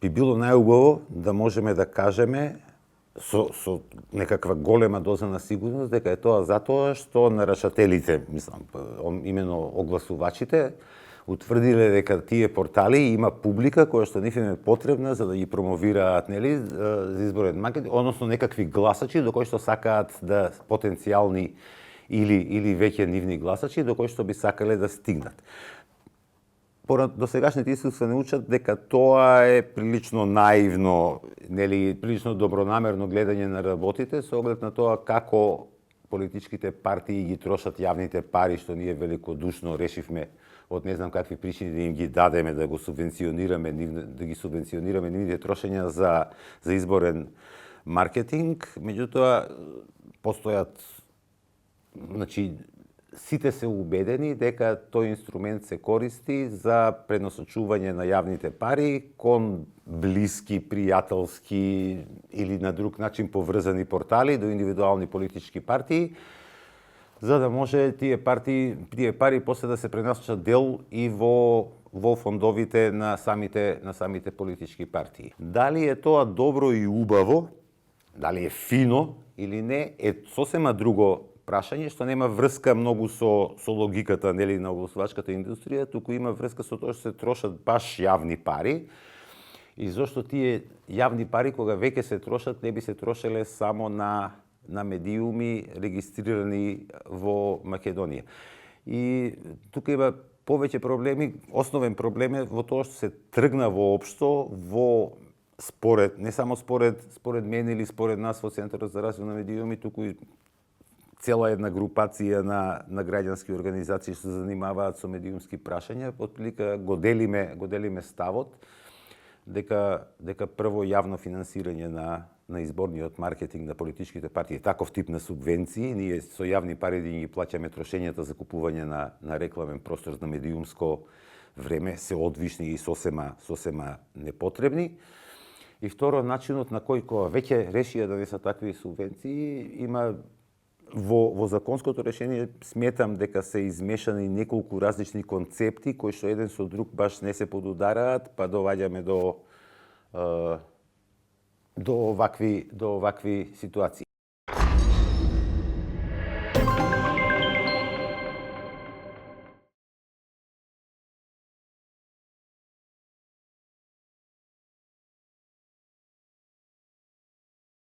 би било најубаво да можеме да кажеме со некаква голема доза на сигурност дека е тоа затоа што нарашателите, мислам, имено огласувачите, утврдиле дека тие портали има публика која што нив им е потребна за да ги промовираат, нели, за изборен маркетинг, односно некакви гласачи до кои што сакаат да потенцијални или веќе нивни гласачи до кои што би сакале да стигнат. Досегашните искуства не учат дека тоа е прилично наивно, нели, прилично добронамерно гледање на работите со оглед на тоа како политичките партии ги трошат јавните пари што ние великодушно решивме од не знам какви причини да им ги дадеме, да ги субвенционираме нивните трошења за изборен маркетинг. Меѓутоа постојат, значи, сите се убедени дека тој инструмент се користи за пренасочување на јавните пари кон блиски, пријателски или на друг начин поврзани портали до индивидуални политички партии, за да може тие пари после да се пренасочат дел и во фондовите на самите политички партии. Дали е тоа добро и убаво, дали е фино или не, е сосема друго прашање што нема врска многу со логиката, нели, на огласувачката индустрија, туку има врска со тоа што се трошат баш јавни пари и зошто тие јавни пари кога веќе се трошат не би се трошеле само на медиуми регистрирани во Македонија. И тука има повеќе проблеми. Основен проблем е во тоа што се тргна воопшто не само според мене или според нас во Центарот за развој на медиуми, туку и цела една групација на граѓански организации што се занимаваат со медиумски прашања, отприлика го делиме ставот дека прво јавно финансирање на изборниот маркетинг на политичките партии, таков тип на субвенции, ние со јавни пари да ги плаќаме трошењата за купување на рекламен простор на медиумско време се одвишни и сосема непотребни. И второ, начинот на кој кога веќе решија да не се такви субвенции, има во законското решение сметам дека се измешани неколку различни концепти кои што еден со друг баш не се подудараат, па доваѓаме до овакви ситуации.